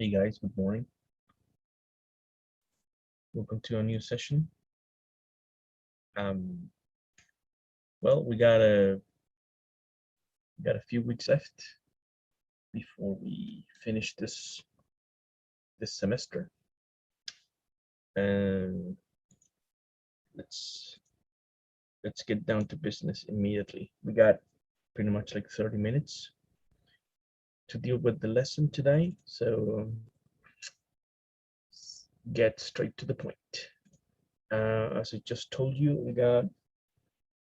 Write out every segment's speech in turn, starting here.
Hey guys, good morning. Welcome to a new session. Um, well, we got a few weeks left before we finish this semester, and let's get down to business immediately. We got pretty much like 30 minutes to deal with the lesson today, so get straight to the point. As I just told you, we got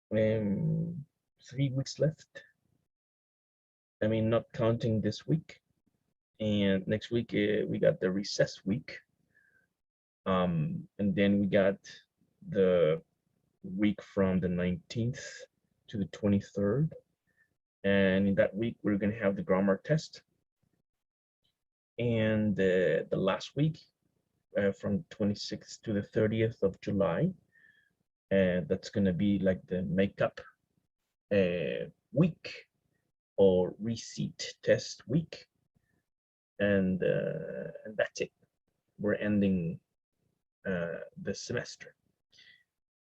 3 weeks left. I mean, not counting this week. And next week we got the recess week, and then we got the week from the 19th to the 23rd, and in that week we're going to have the grammar test, and the last week from 26th to the 30th of July, and that's going to be like the makeup week or receipt test week, and that's it. We're ending the semester.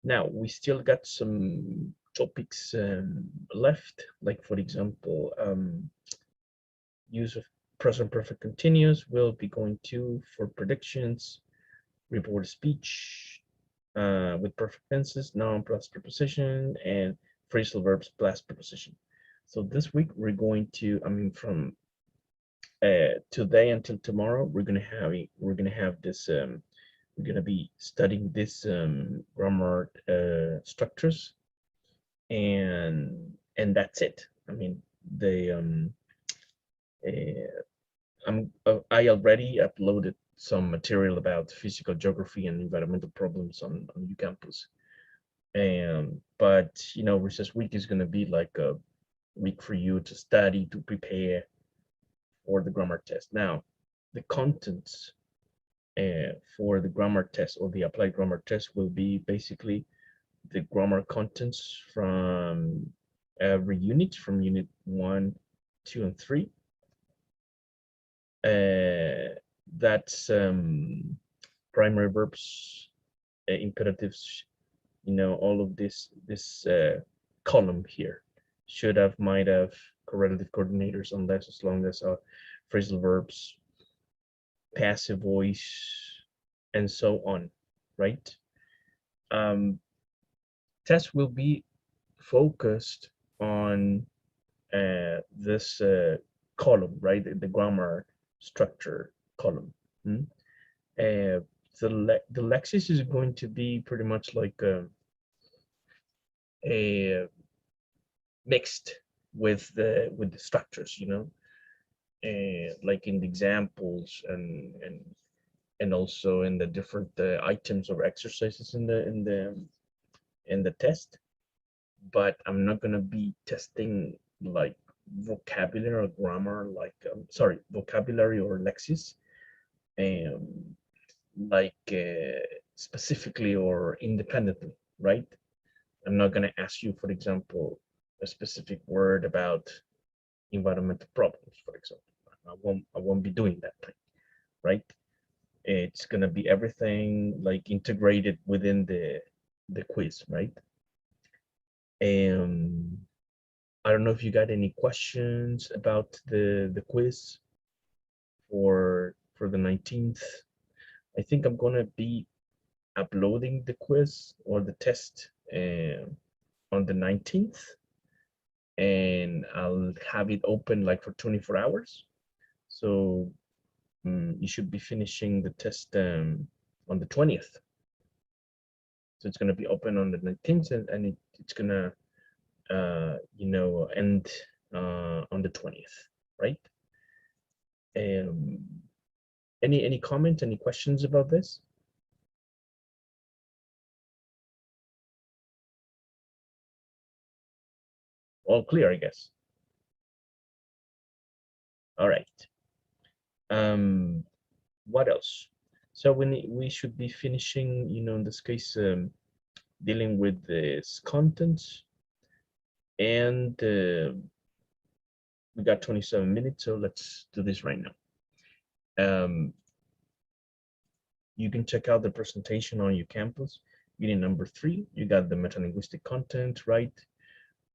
Now we still got some topics left, like for example, use of present perfect continuous. We'll be going to for predictions, report speech with perfect tenses, noun plus preposition, and phrasal verbs plus preposition. So this week we're going to, from today until tomorrow, we're gonna have this. We're gonna be studying this grammar structures, and that's it. I mean, they I already uploaded some material about physical geography and environmental problems on UCampus, but you know, recess week is gonna be like a week for you to study, to prepare for the grammar test. Now, the contents for the grammar test or the applied grammar test will be basically the grammar contents from every unit, from unit 1, 2, and 3. That's primary verbs, imperatives, you know, all of this column here. Should have, might have, correlative coordinators, unless, as long as, phrasal verbs, passive voice, and so on, right? Test will be focused on this column, right? The grammar structure column. The Lexis is going to be pretty much like a mixed with the structures, you know, like in the examples and also in the different items or exercises in the test. But I'm not gonna be testing like vocabulary or grammar, like vocabulary or lexis, like specifically or independently, right? I'm not gonna ask you, for example, a specific word about environmental problems, for example. I won't be doing that thing, right? It's gonna be everything like integrated within the quiz, right? I don't know if you got any questions about the quiz for the 19th. I think I'm gonna be uploading the quiz or the test on the 19th, and I'll have it open like for 24 hours. So you should be finishing the test on the 20th. So it's gonna be open on the 19th, and it's gonna you know, end on the 20th, right? Any comment, any questions about this? All clear, I guess. All right. What else? So we should be finishing, you know, in this case, dealing with this content, and we got 27 minutes, so let's do this right now. You can check out the presentation on UCampus. Unit number 3, you got the metalinguistic content, right?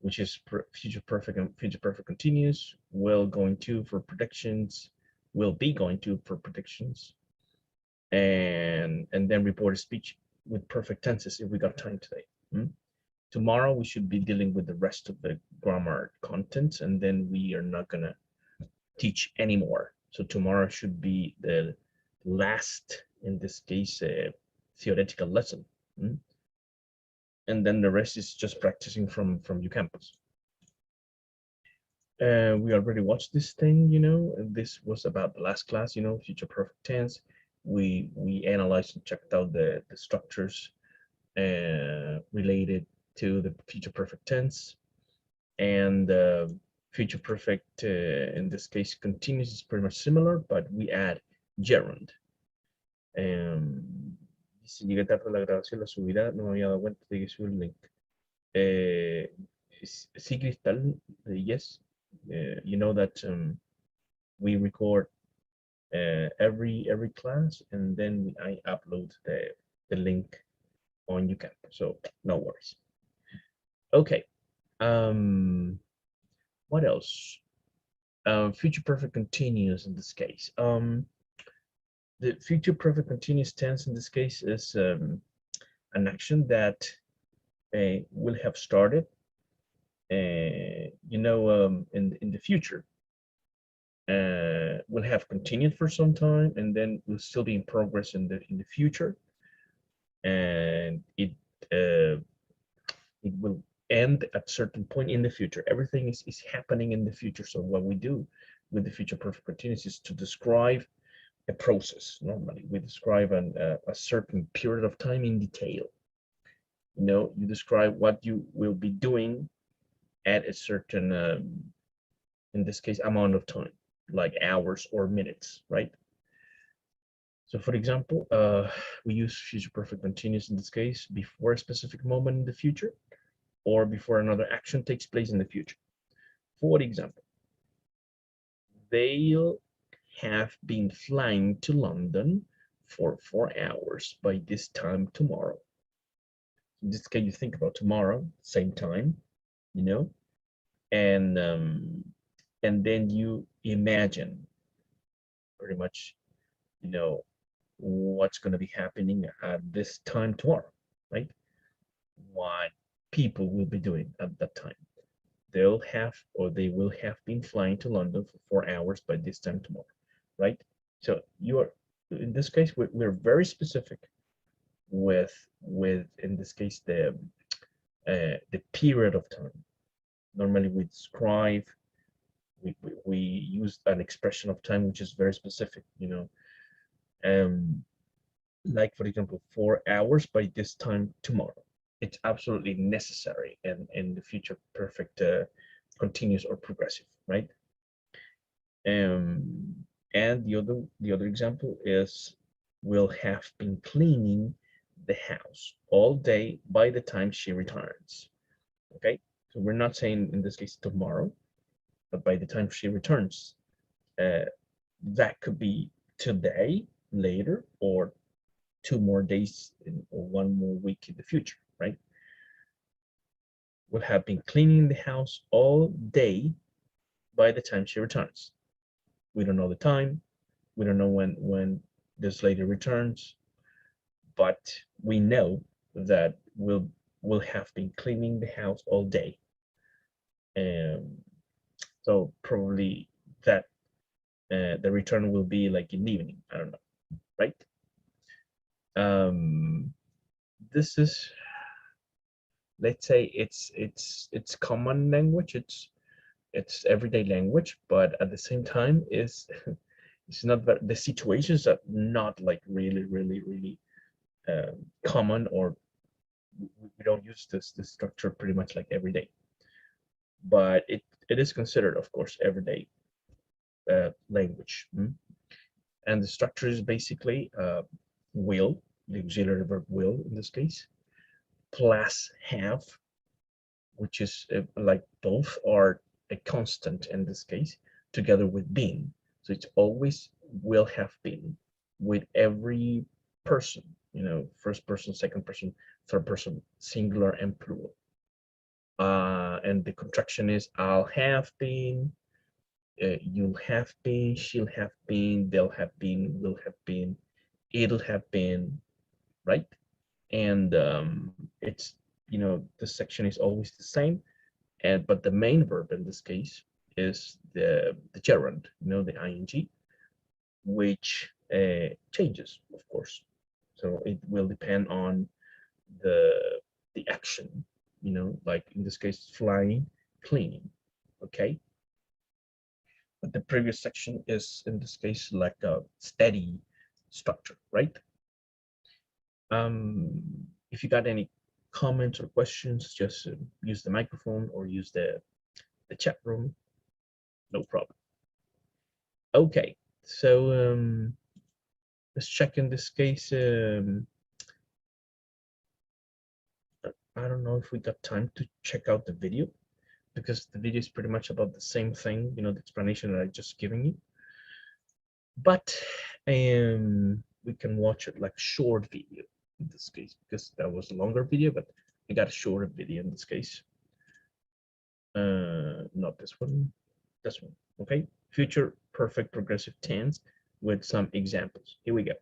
Which is future perfect and future perfect continuous. Will going to for predictions, will be going to for predictions, and then reported speech with perfect tenses if we got time today. Tomorrow we should be dealing with the rest of the grammar contents, and then we are not gonna teach anymore. So tomorrow should be the last, in this case, theoretical lesson. And then the rest is just practicing from UCampus. We already watched this thing, you know, and this was about the last class, you know, future perfect tense. We analyzed and checked out the structures related to the future perfect tense, and future perfect, in this case, continuous is pretty much similar, but we add gerund. Si llegué tarde a la grabación, la subirá, no me había dado cuenta de que subí el link. Sí, Cristal, yes, you know that we record every class, and then I upload the link on UCamp, so no worries. Okay, what else? Future perfect continuous in this case. The future perfect continuous tense in this case is an action that will have started, you know, in the future. Will have continued for some time, and then will still be in progress in the future, and it will end at certain point in the future. Everything is happening in the future. So what we do with the future perfect continuous is to describe a process. Normally we describe a certain period of time in detail. You know, you describe what you will be doing at a certain in this case amount of time, like hours or minutes, right? So for example, we use future perfect continuous in this case before a specific moment in the future, or before another action takes place in the future. For example, they'll have been flying to London for 4 hours by this time tomorrow. In this case, you think about tomorrow, same time, you know, and then you imagine pretty much, you know, what's going to be happening at this time tomorrow, right? What people will be doing at that time. They will have been flying to London for 4 hours by this time tomorrow, right? So you are, in this case, we're very specific with in this case the period of time. Normally we describe, we use an expression of time which is very specific, you know, like for example 4 hours by this time tomorrow. It's absolutely necessary in the future perfect continuous or progressive, right? And the other example is, will have been cleaning the house all day by the time she returns. Okay, so we're not saying in this case tomorrow, but by the time she returns. That could be today, later, or 2 more days or 1 more week in the future, right? Will have been cleaning the house all day by the time she returns. We don't know the time. We don't know when this lady returns, but we know that we'll have been cleaning the house all day. So probably that the return will be like in the evening. I don't know, right? This is, let's say it's common language. It's everyday language, but at the same time is it's not that the situations are not like really common, or we don't use this structure pretty much like every day, but it is considered, of course, everyday language. And the structure is basically will, the auxiliary verb will in this case, plus have, which is like both are a constant in this case, together with been. So it's always will have been with every person, you know, first person, second person, third person, singular and plural. And the contraction is I'll have been, you'll have been, she'll have been, they'll have been, will have been, it'll have been, right? And it's, you know, the section is always the same, and but the main verb in this case is the gerund, you know, the ing, which changes, of course. So it will depend on the action, you know, like in this case, flying, cleaning, okay? But the previous section is, in this case, like a steady structure, right? If you got any comments or questions, just use the microphone or use the chat room, no problem. Okay, so let's check in this case. I don't know if we got time to check out the video, because the video is pretty much about the same thing, you know, the explanation that I just given you. But we can watch it like short video in this case, because that was a longer video, but I got a shorter video in this case. Not this one, this one, okay? Future perfect progressive tense with some examples. Here we go.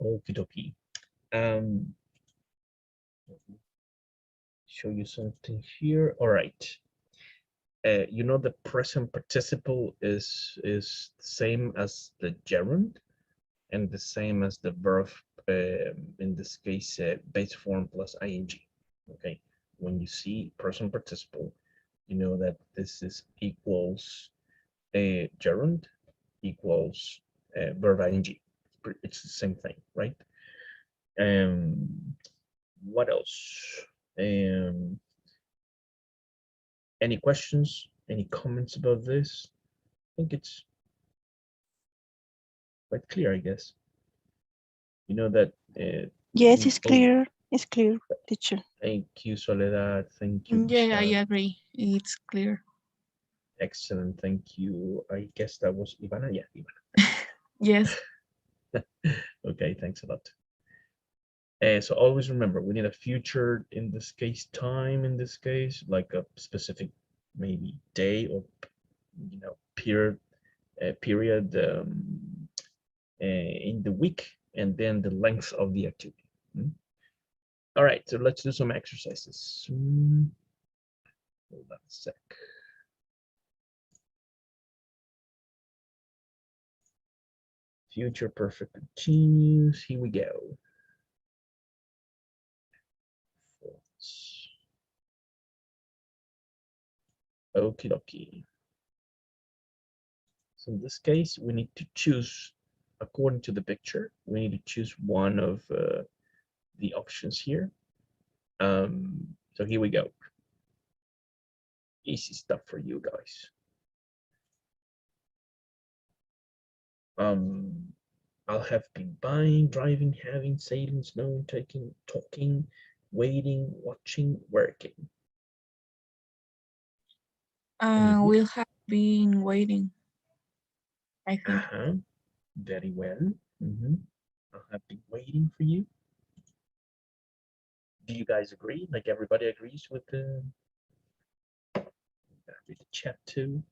Okie dokie. Show you something here. All right. You know, the present participle is the same as the gerund and the same as the verb, in this case, base form plus ing. Okay. When you see present participle, you know that this is equals a gerund equals verb ing. It's the same thing, right? What else? Any questions? Any comments about this? I think it's quite clear, I guess. You know that. Yes, it's clear. It's clear, teacher. Thank you, Soledad. Thank you. Yeah, I agree. It's clear. Excellent. Thank you. I guess that was Ivana. Yeah, Ivana. Yes. Okay, thanks a lot. So always remember, we need a future, in this case, time, in this case, like a specific maybe day or, you know, period in the week, and then the length of the activity. All right, so let's do some exercises. Hold on a sec. Future perfect continuous. Here we go. Okie dokie. So in this case, we need to choose, according to the picture, we need to choose one of the options here. So here we go. Easy stuff for you guys. I'll have been buying, driving, having, sailing, snowing, taking, talking, waiting, watching, working. We'll have been waiting, I think. Very well. I'll have been waiting for you. Do you guys agree? Like everybody agrees with the chat too?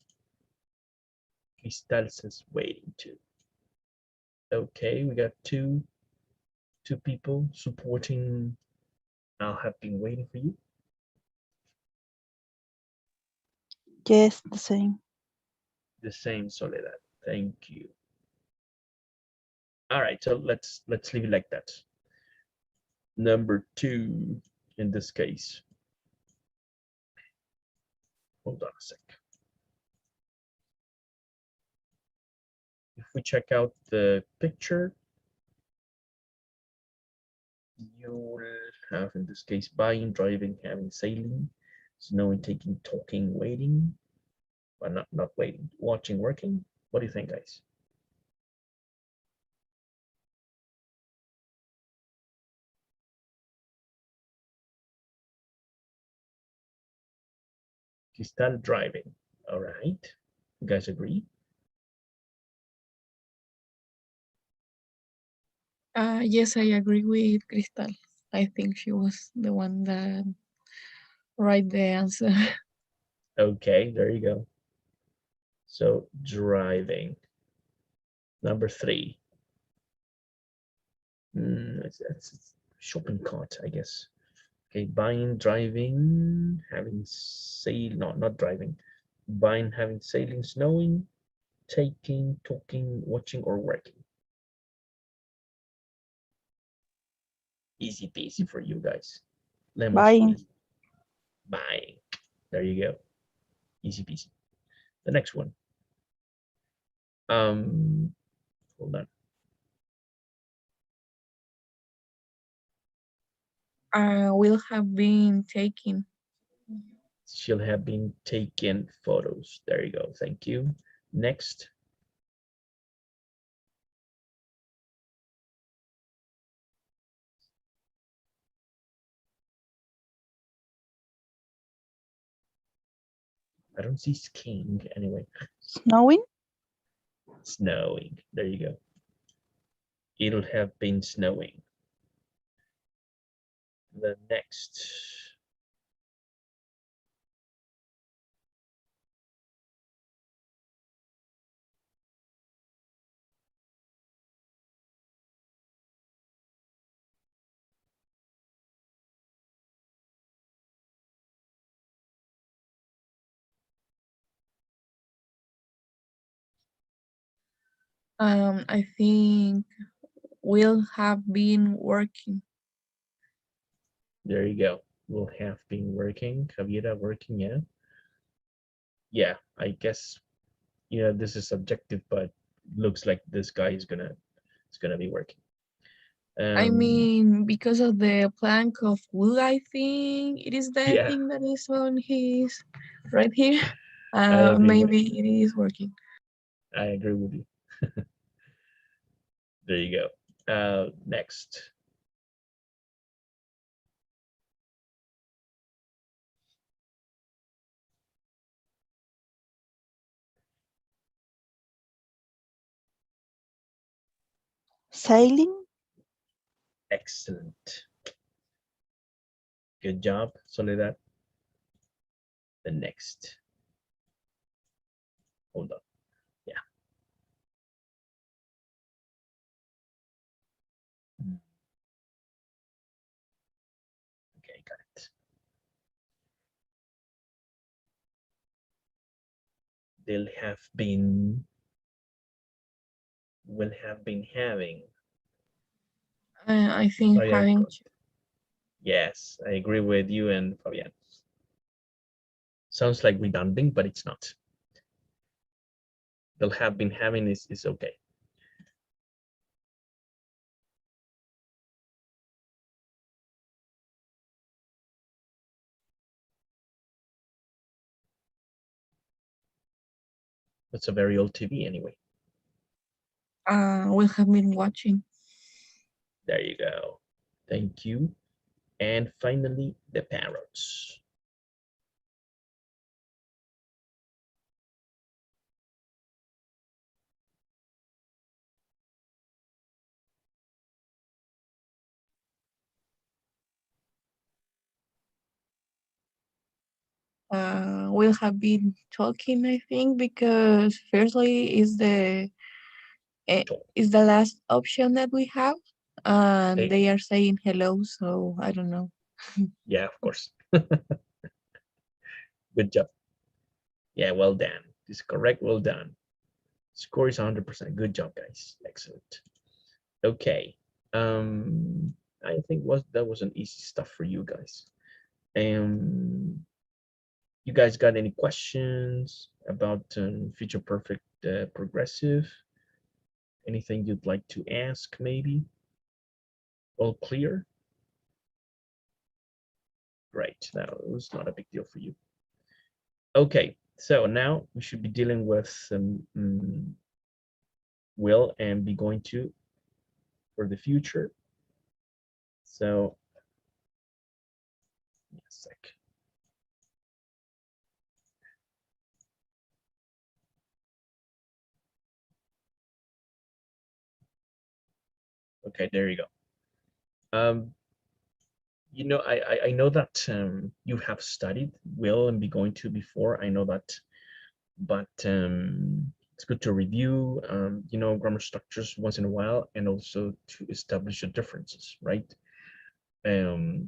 Cristal says waiting too. Okay, we got two people supporting. I have been waiting for you. Yes, the same. The same, Soledad. Thank you. All right, so let's leave it like that. Number 2 in this case. Hold on a sec. If we check out the picture, you will have in this case buying, driving, having, sailing, snowing, taking, talking, waiting, but not waiting, watching, working. What do you think, guys? Cristal driving. All right. You guys agree? Yes, I agree with Cristal. I think she was the one that write the answer. Okay, there you go. So driving. Number 3. It's shopping cart, I guess. Okay, buying, driving, having sail, no, not driving. Buying, having, sailing, snowing, taking, talking, watching, or working. Easy peasy for you guys. Lemon Buying. squeezy. Buying. There you go. Easy peasy. The next one. Hold on. Will have been taken. She'll have been taking photos. There you go. Thank you. Next. I don't see skiing anyway. Snowing. Snowing. There you go. It'll have been snowing. The next. I think will have been working. There you go. Will have been working. Javiera working, yeah. Yeah, I guess, this is subjective, but looks like this guy is gonna be working. I mean, because of the plank of wood, I think it is the Yeah, thing that is on his right here. I agree with Maybe it is working. I agree with you. There you go. Next. Sailing. Excellent. Good job, Soledad. The next. Hold on. Yeah. Okay, got it. They'll have been, will have been having. I think Sorry, having yes, I agree with you and Fabian. Sounds like redundant, but it's not. They'll have been having is okay. It's a very old TV anyway. will have been watching. There you go. Thank you. And finally, the parrots. will have been talking, I think, because firstly eh, is the last option that we have, and Okay. they are saying hello, so I don't know. Yeah, of course. Good job. Yeah, well done. This is correct. Well done. Score is 100%. Good job, guys. Excellent. Okay. I think that was an easy stuff for you guys. You guys got any questions about future perfect progressive? Anything you'd like to ask, maybe? All clear? Great. That was not a big deal for you. Okay, so now we should be dealing with will and be going to for the future. So, a sec. Okay, there you go. You know, I know that you have studied will and be going to before. I know that, but it's good to review, you know, grammar structures once in a while, and also to establish the differences, right?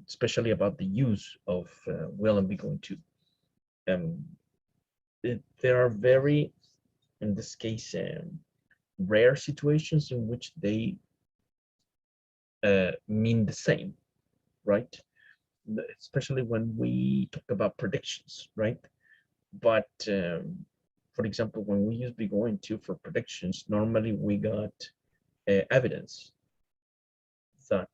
Especially about the use of will and be going to. There are very, in this case, rare situations in which they mean the same, right? Especially when we talk about predictions, right? But for example, when we use be going to for predictions, normally we got evidence that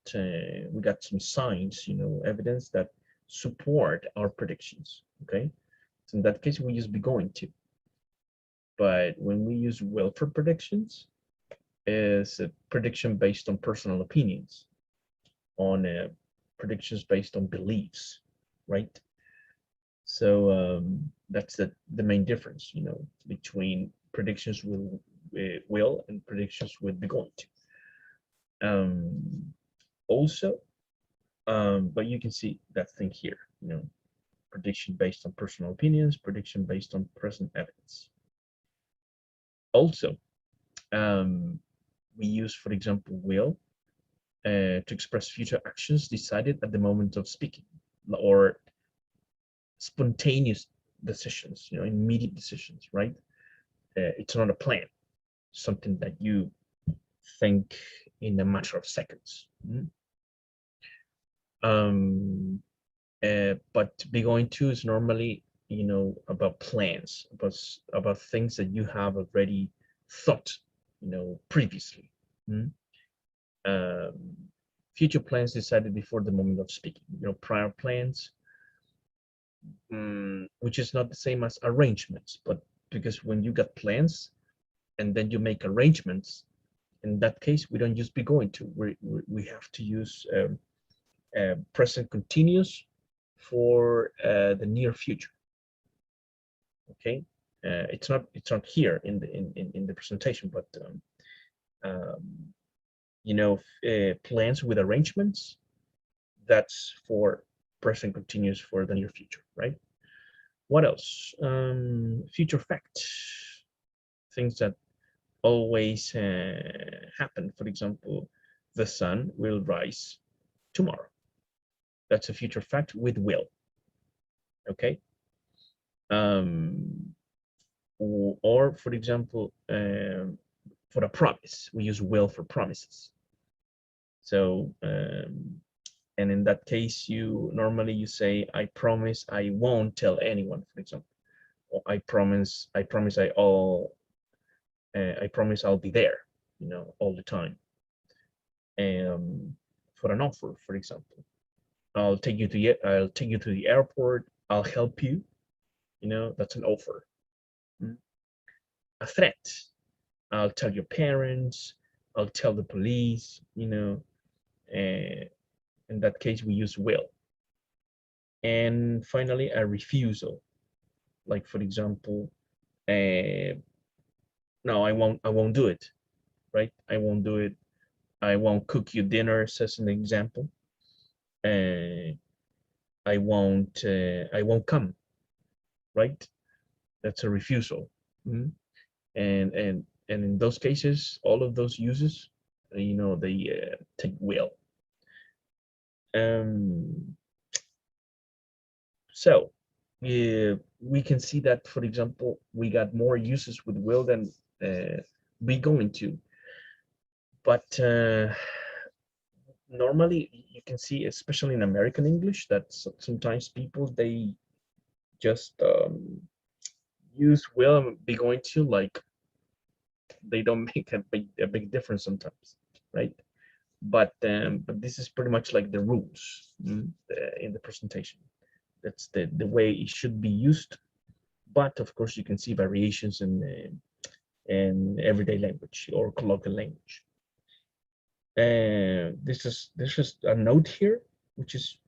we got some signs, you know, evidence that support our predictions. Okay, so in that case, we use be going to. But when we use will for predictions, is a prediction based on personal opinions, on predictions based on beliefs, right? So that's the main difference, you know, between predictions with will and predictions with be going to. Also, but you can see that thing here, you know, prediction based on personal opinions, prediction based on present evidence. Also, we use, for example, will to express future actions decided at the moment of speaking, or spontaneous decisions, you know, immediate decisions, right? It's not a plan, something that you think in a matter of seconds. But be going to is normally, you know, about plans, about things that you have already thought, you know, previously. Future plans decided before the moment of speaking, you know, prior plans, which is not the same as arrangements, but because when you got plans and then you make arrangements, in that case, we don't use be going to. We have to use present continuous for the near future. Okay, it's not here in the presentation, but you know, plans with arrangements, that's for present continuous for the near future, right? What else? Future fact, things that always happen. For example, the sun will rise tomorrow. That's a future fact with will. Okay. Or for example, for a promise, we use will for promises. So, and in that case, you normally say, I promise I won't tell anyone, for example, or I promise I promise I'll be there, you know, all the time. For an offer, for example, I'll take you to the airport. I'll help you. You know, that's an offer. A threat. I'll tell your parents. I'll tell the police. You know, in that case, we use will. And finally, a refusal. Like for example, no, I won't do it. Right? I won't do it. I won't cook you dinner, as an example. I won't come. right? That's a refusal. Mhm. And in those cases, all of those uses, they take will. So we can see that, for example, we got more uses with will than be going to. But normally you can see, especially in American English, that sometimes people, they just use will and be going to, like they don't make a big difference sometimes, right? But this is pretty much like the rules in the presentation. That's the way it should be used. But of course, you can see variations in everyday language or colloquial language. And this is a note here, which is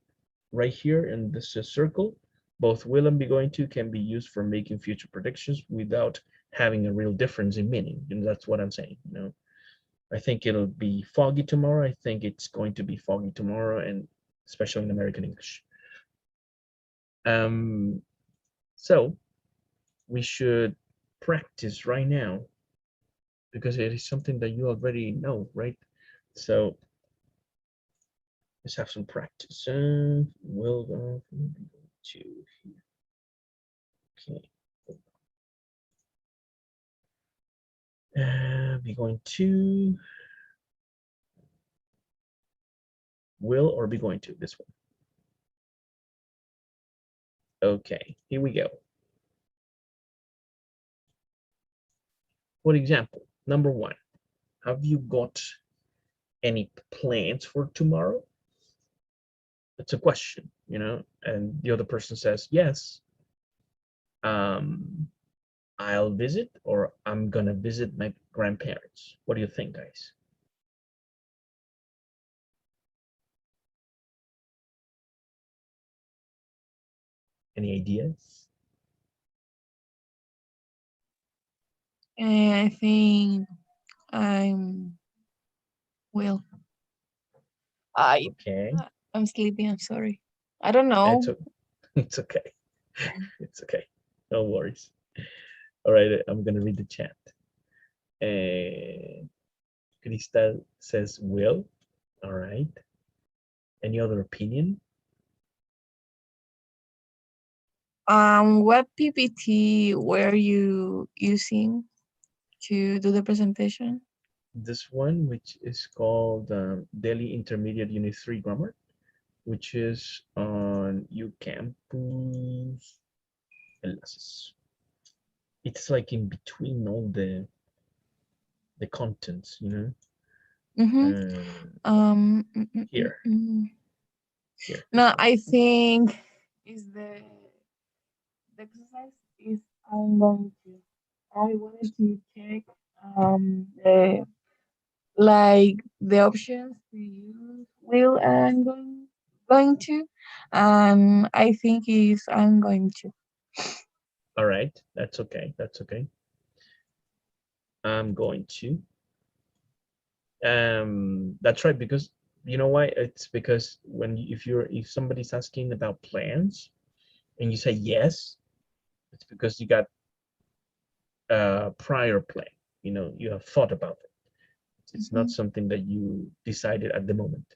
right here in this circle. Both will and be going to can be used for making future predictions without having a real difference in meaning. And that's what I'm saying. I think it'll be foggy tomorrow. I think it's going to be foggy tomorrow, and especially in American English. So we should practice right now, because it is something that you already know, right? So let's have some practice. Will go to here. Okay. Be going to will or be going to this one. Okay, here we go. For example, number one, have you got any plans for tomorrow? It's a question, and the other person says yes. I'll visit, or I'm gonna visit my grandparents. What do you think, guys? Any ideas? I think I'm well. I Okay, I'm sleepy. I'm sorry. I don't know. it's okay. It's okay. No worries. All right, I'm gonna read the chat. And Cristal says will. All right. Any other opinion? What PPT were you using to do the presentation? This one, which is called DELI Intermediate Unit 3 Grammar, which is on UCampus Enlaces. It's like in between all the contents, here. Here. No, I think is the exercise is I'm going to. I wanted to check the like the options to use will and going to, and I think is I'm going to. All right, that's okay. That's okay. I'm going to. That's right, because you know why? It's because if somebody's asking about plans and you say yes, it's because you got a prior plan. You have thought about it. It's not something that you decided at the moment.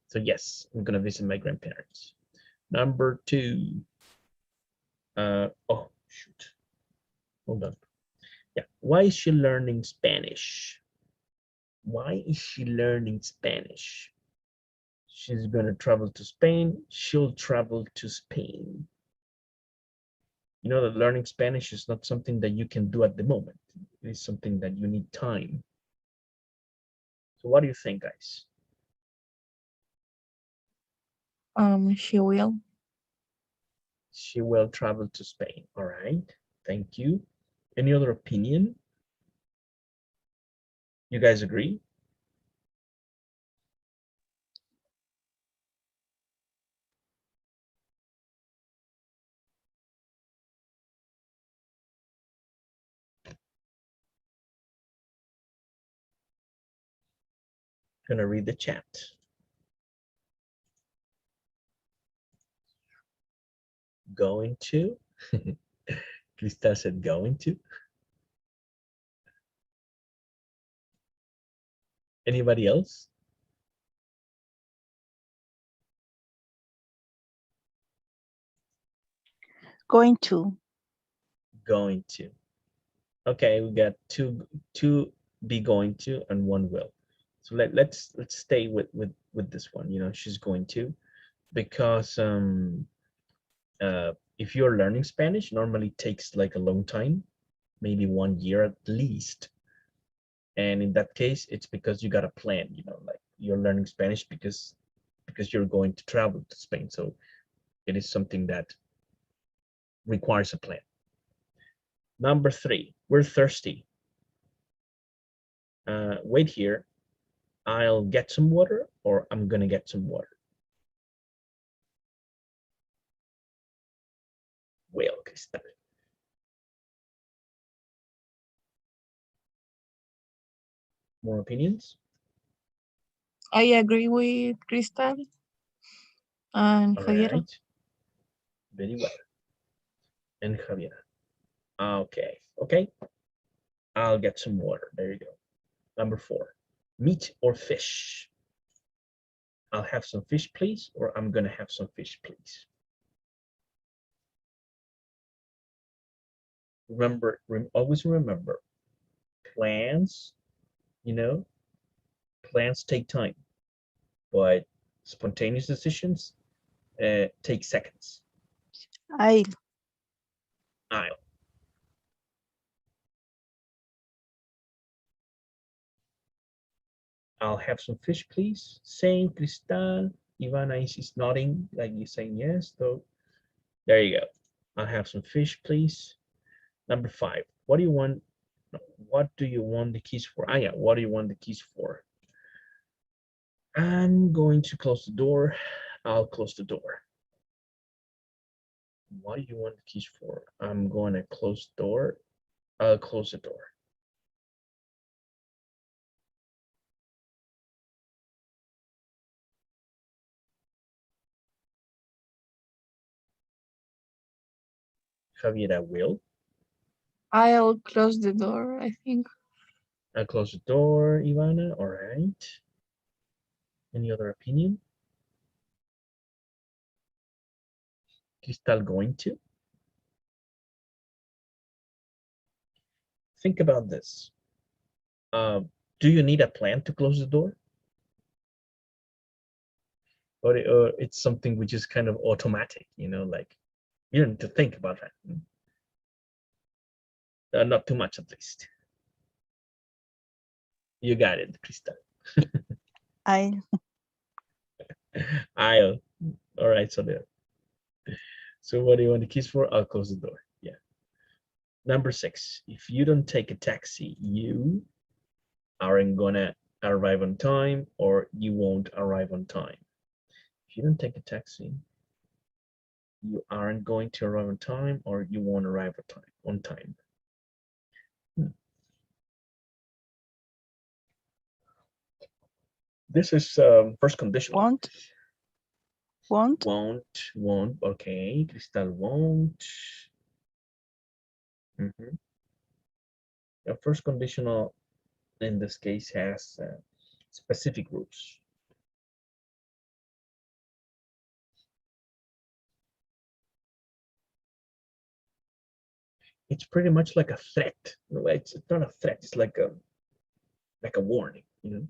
So yes, I'm gonna visit my grandparents. Number two. Oh shoot. Hold on. Yeah. Why is she learning Spanish? Why is she learning Spanish? She's gonna travel to Spain. She'll travel to Spain. You know that learning Spanish is not something that you can do at the moment. It is something that you need time. So what do you think, guys? She will. She will travel to Spain. All right. Thank you. Any other opinion? You guys agree? Gonna read the chat. Going to. Cristal said going to. Anybody else? Going to. Going to. Okay, we got two be going to and one will. So let's stay with this one. You know, she's going to, because if you're learning Spanish, normally takes like a long time, maybe 1 year at least. And in that case, it's because you got a plan. You know, like you're learning Spanish because you're going to travel to Spain. So it is something that requires a plan. Number 3, we're thirsty. Wait here. I'll get some water, or I'm gonna get some water. Well, Cristal. More opinions? I agree with Crystal and All Javier. right. Very well. And Javier. Okay. Okay. I'll get some water. There you go. Number 4. Meat or fish? I'll have some fish, please, or I'm gonna have some fish, please. Remember, always remember, plans, you know, plans take time, but spontaneous decisions take seconds. I'll. I'll have some fish, please. Same, Cristal. Ivana is nodding, like you're saying yes. So there you go. I'll have some fish, please. Number 5. What do you want? What do you want the keys for? Ah, yeah. What do you want the keys for? I'm going to close the door. I'll close the door. What do you want the keys for? I'm going to close the door. I'll close the door. Javiera will. I'll close the door, I think. I'll close the door, Ivana. All right. Any other opinion? Cristal going to? Think about this. Do you need a plan to close the door? Or it's something which is kind of automatic, you know, like you don't need to think about that. Not too much, at least. You got it, Cristal. I'll. I'll. All right, so there. So what do you want the keys for? I'll close the door. Yeah. Number 6. If you don't take a taxi, you aren't gonna arrive on time, or you won't arrive on time. If you don't take a taxi, you aren't going to arrive on time, or you won't arrive on time. This is first conditional. Won't. Won't. Won't. Okay, Cristal won't. The first conditional in this case has specific rules. It's pretty much like a threat. No, it's not a threat. It's like a warning, you know.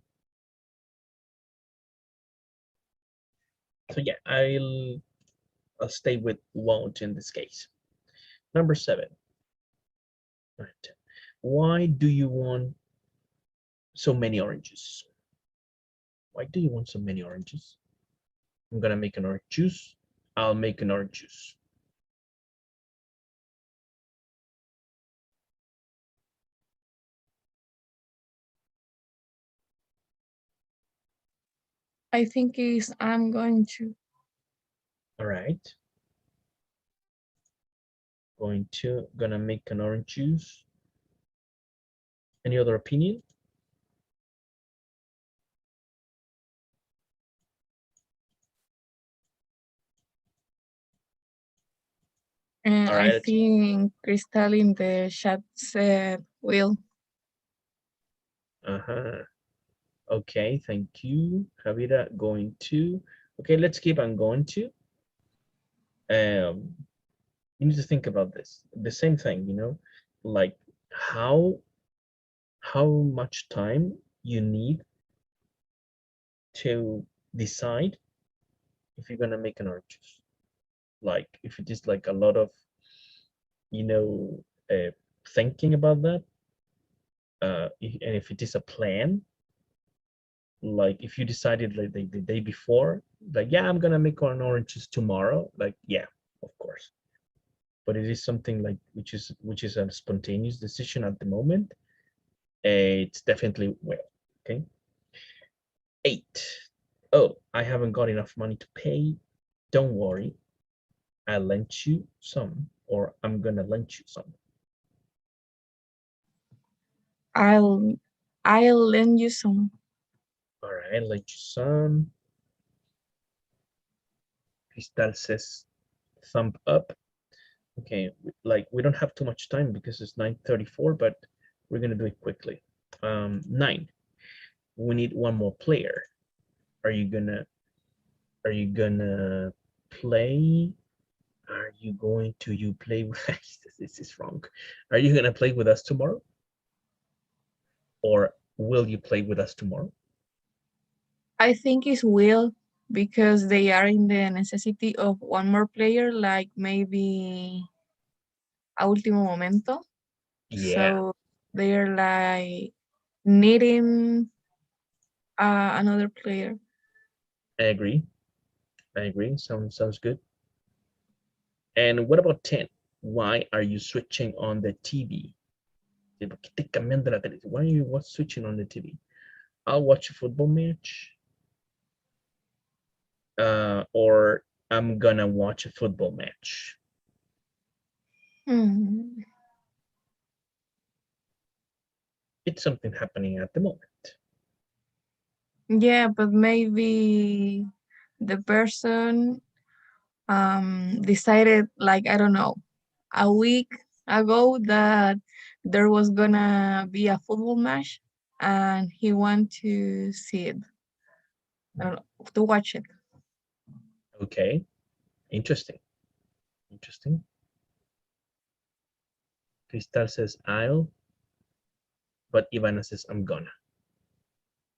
So yeah, I'll stay with won't in this case. Number 7. Right. Why do you want so many oranges? Why do you want so many oranges? I'm gonna make an orange juice. I'll make an orange juice. I think is I'm going to. All right. Gonna make an orange juice. Any other opinion? And All I right. think Crystal in the chat said will. Okay, thank you. Javira going to. Okay, let's keep on going to. You need to think about this. The same thing, you know, like how much time you need to decide if you're gonna make an orange juice. Like if it is like a lot of, you know, thinking about that, and if it is a plan, like if you decided like the day before, like yeah, I'm gonna make an orange juice tomorrow, like yeah, of course. But it is something like which is a spontaneous decision at the moment. It's definitely well, okay. 8. Oh, I haven't got enough money to pay. Don't worry, I'll lend you some, or I'm gonna lend you some. I'll lend you some. All right, I'll lend you some. Cristal says thumb up. Okay, like we don't have too much time because it's 9:34, but we're gonna do it quickly. 9. We need one more player. Are you gonna play? Are you going to play with this is wrong. Are you gonna play with us tomorrow? Or will you play with us tomorrow? I think it's will because they are in the necessity of one more player, like maybe a último momento. Yeah, So they're like needing another player. I agree. Sounds good. And what about 10? Why are you switching on the TV? Why are you switching on the TV? I'll watch a football match. Or I'm gonna watch a football match. It's something happening at the moment. Yeah, but maybe the person decided, like, I don't know, a week ago that there was gonna be a football match and he want to see it, I don't know, to watch it. Okay, interesting. Cristal says I'll, but Ivana says I'm gonna.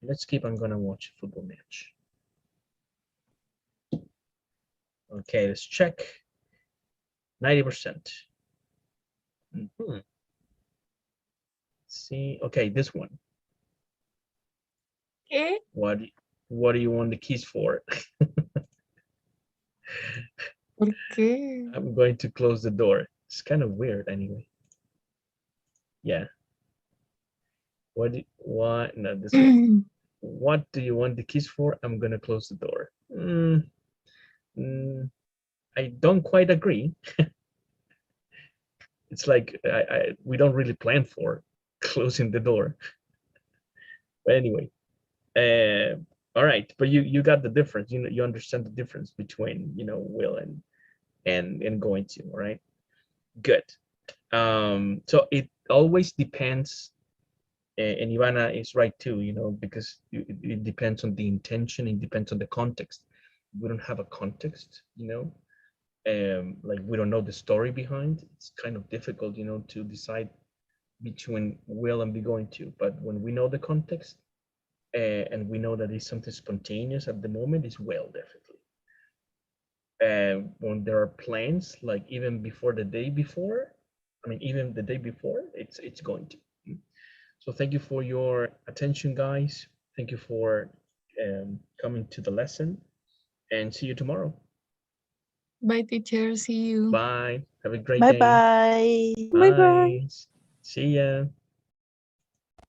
Let's keep I'm gonna watch a football match. Okay, let's check. 90%. See, okay, this one. Okay. What do you want the keys for? Okay. I'm going to close the door. It's kind of weird anyway. Yeah. No, this one. What do you want the keys for? I'm gonna close the door. I don't quite agree. It's like we don't really plan for closing the door. But anyway, all right. But you got the difference. You know, you understand the difference between will and going to. All right. Good. So it always depends, and Ivana is right too, because it depends on the intention, it depends on the context. We don't have a context, like we don't know the story behind. It's kind of difficult, to decide between will and be going to. But when we know the context, and we know that it's something spontaneous at the moment, it's will, definitely. When there are plans, like even before the day before, even the day before, it's going to. So thank you for your attention, guys. Thank you for coming to the lesson, and see you tomorrow. Bye, teacher. See you. Bye. Have a great Bye day. bye. Bye bye. See ya.